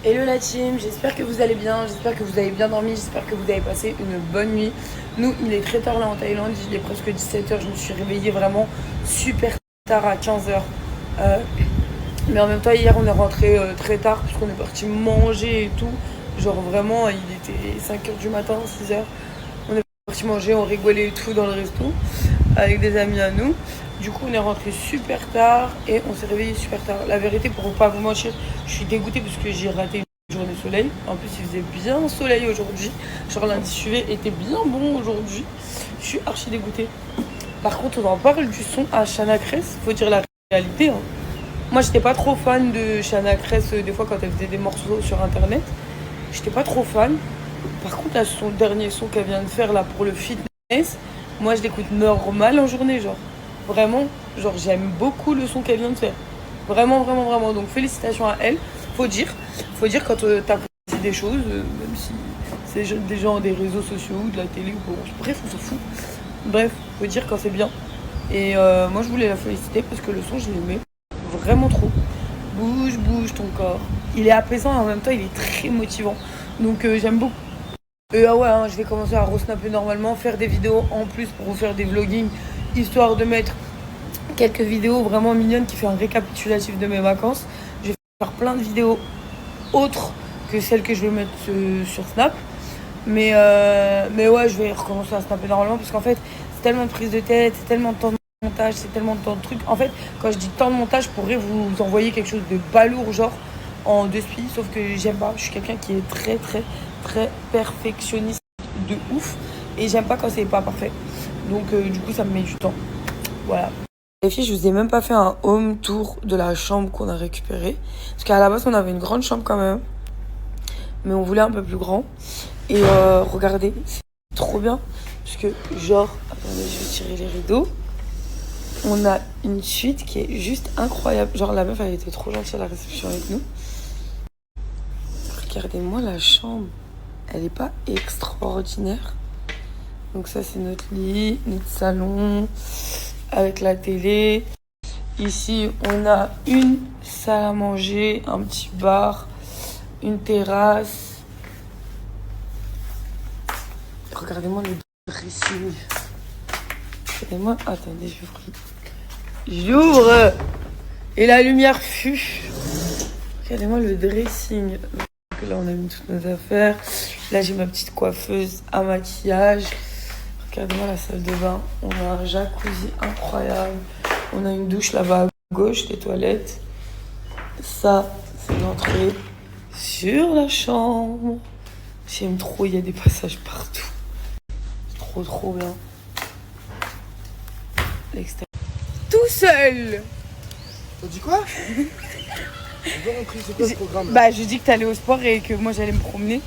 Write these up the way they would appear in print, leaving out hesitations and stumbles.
Hello la team, j'espère que vous allez bien, j'espère que vous avez bien dormi, j'espère que vous avez passé une bonne nuit. Nous, il est très tard là en Thaïlande, il est presque 17h, je me suis réveillée vraiment super tard à 15h. Mais en même temps, hier on est rentré très tard puisqu'on est parti manger et tout. Genre vraiment, il était 5h du matin, 6h. On est parti manger, on rigolait et tout dans le resto avec des amis à nous. Du coup, on est rentré super tard et on s'est réveillé super tard. La vérité, pour pas vous mentir, je suis dégoûtée parce que j'ai raté une journée soleil. En plus, il faisait bien soleil aujourd'hui. Genre, lundi UV était bien bon aujourd'hui. Je suis archi dégoûtée. Par contre, on en parle du son à Chana Cress. Faut dire la réalité. Hein. Moi, j'étais pas trop fan de Chana Cress des fois quand elle faisait des morceaux sur internet. J'étais pas trop fan. Par contre, là, son dernier son qu'elle vient de faire là pour le fitness, moi, je l'écoute normal en journée, genre. Vraiment, genre j'aime beaucoup le son qu'elle vient de faire. Vraiment, vraiment, vraiment. Donc félicitations à elle. Faut dire quand t'apprécies des choses, même si c'est des gens des réseaux sociaux ou de la télé ou bon, bref, on s'en fout. Bref, faut dire quand c'est bien. Et moi je voulais la féliciter parce que le son je l'aimais vraiment trop. Bouge, bouge ton corps. Il est apaisant et en même temps il est très motivant. Donc j'aime beaucoup. Ah ouais, hein, je vais commencer à resnapper normalement, faire des vidéos en plus pour vous faire des vloggings, histoire de mettre quelques vidéos vraiment mignonnes qui fait un récapitulatif de mes vacances. Je vais faire plein de vidéos autres que celles que je vais mettre sur Snap. Mais ouais, je vais recommencer à snapper normalement parce qu'en fait, c'est tellement de prise de tête, c'est tellement de temps de montage, c'est tellement de temps de trucs. En fait, quand je dis temps de montage, je pourrais vous envoyer quelque chose de balourd, genre en 2 spies, sauf que j'aime pas. Je suis quelqu'un qui est très perfectionniste de ouf et j'aime pas quand c'est pas parfait. Donc du coup ça me met du temps. Voilà. Les filles, je vous ai même pas fait un home tour de la chambre qu'on a récupérée. Parce qu'à la base on avait une grande chambre quand même. Mais on voulait un peu plus grand. Et regardez, c'est trop bien. Parce que genre, attendez, je vais tirer les rideaux. On a une suite qui est juste incroyable. Genre la meuf elle était trop gentille à la réception avec nous. Regardez-moi la chambre. Elle est pas extraordinaire. Donc ça c'est notre lit, notre salon avec la télé. Ici on a une salle à manger, un petit bar, une terrasse. Regardez-moi le dressing. Regardez-moi, attendez, j'ouvre. Et la lumière fut. Regardez-moi le dressing. Là on a mis toutes nos affaires. Là j'ai ma petite coiffeuse à maquillage. Regardez-moi la salle de bain. On a un jacuzzi incroyable. On a une douche là-bas à gauche, les toilettes. Ça, c'est l'entrée sur la chambre. J'aime trop, il y a des passages partout. C'est trop bien. L'extérieur. Tout seul. T'as dit quoi? J'ai pas compris, c'est quoi ce programme? Bah, je dis que t'allais au sport et que moi j'allais me promener.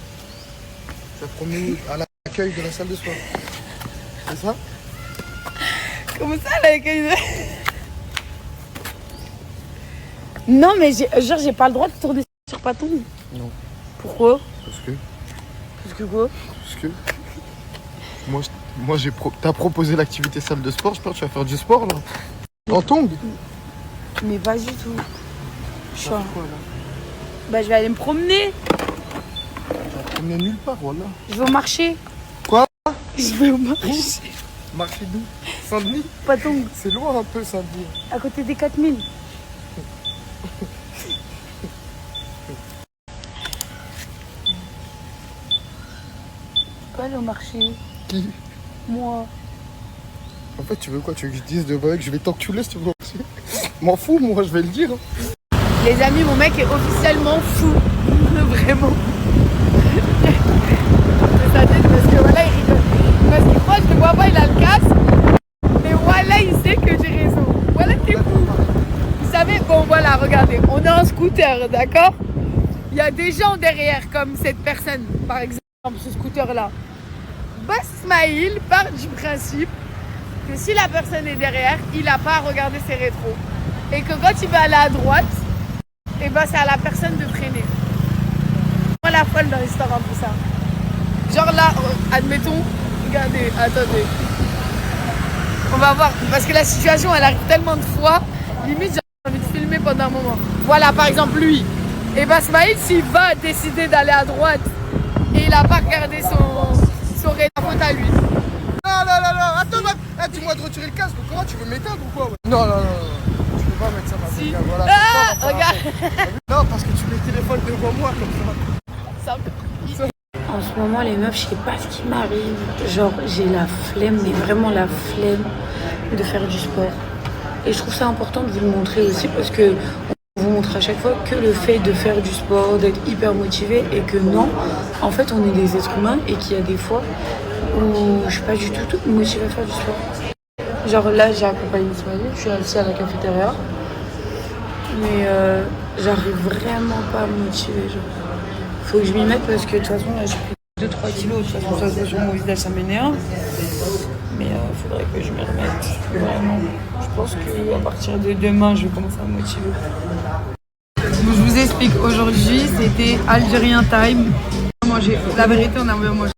Tu vas te promener à l'accueil de la salle de sport. C'est ça? Comment ça, l'accueil de... Non, mais j'ai pas le droit de tourner sur Paton. Non. Pourquoi? Parce que quoi? Parce que moi t'as proposé l'activité salle de sport, je pense que tu vas faire du sport là. En tongs? Mais pas du tout. Tu vas faire quoi là? Bah je vais aller me promener. Tu vas te promener nulle part, voilà. Je vais au marché. Quoi? Je vais au marché. Marché d'où? Saint-Denis? Paton. C'est loin un peu Saint-Denis. À côté des 4000. Pas aller au marché. Qui? Moi. En fait, tu veux quoi? Tu veux que je dise de vrai que je vais t'enculer si tu veux aussi? M'en fous, moi, je vais le dire. Les amis, mon mec est officiellement fou. Vraiment. C'est sa tête parce que voilà, il rigole. Parce que moi, je le vois pas, il a le casse. Mais voilà, il sait que j'ai raison. Voilà, t'es fou. Vous savez, bon, voilà, regardez. On a un scooter, d'accord? Il y a des gens derrière, comme cette personne, par exemple, ce scooter-là. Basmaïl part du principe que si la personne est derrière, il n'a pas à regarder ses rétros. Et que quand il va aller à droite, et ben c'est à la personne de freiner. Moi la folle dans l'histoire un peu ça. Genre là, admettons, regardez, attendez. On va voir, parce que la situation elle arrive tellement de fois, limite j'ai envie de filmer pendant un moment. Voilà par exemple lui, Et bah Smaïl, s'il va décider d'aller à droite et il a pas regardé son rayon, la faute à lui. Non, attends, dis-moi de retirer le casque, comment tu veux m'éteindre ou quoi? Non, tu peux pas mettre ça ma Si. gueule, voilà. Regarde. Non, parce que tu mets le téléphone devant moi comme ça. En ce moment, les meufs, je sais pas ce qui m'arrive. Genre, j'ai la flemme, mais vraiment la flemme de faire du sport. Et je trouve ça important de vous le montrer aussi parce que on vous montre à chaque fois que le fait de faire du sport, d'être hyper motivé et que non, en fait, on est des êtres humains et qu'il y a des fois où je suis pas du tout motivée à faire du sport. Genre là, j'ai accompagné Ismaël, je suis assise à la cafétéria, mais j'arrive vraiment pas à me motiver. Genre. Faut que je m'y mette parce que de toute façon, là, j'ai pris 2-3 kilos. De toute façon, ça se voit sur mon visage, ça m'énerve. Mais faudrait que je m'y remette. Vraiment. Je pense qu'à partir de demain, je vais commencer à me motiver. Donc, je vous explique. Aujourd'hui, c'était Algérien Time. Manger. La vérité, on a envie de manger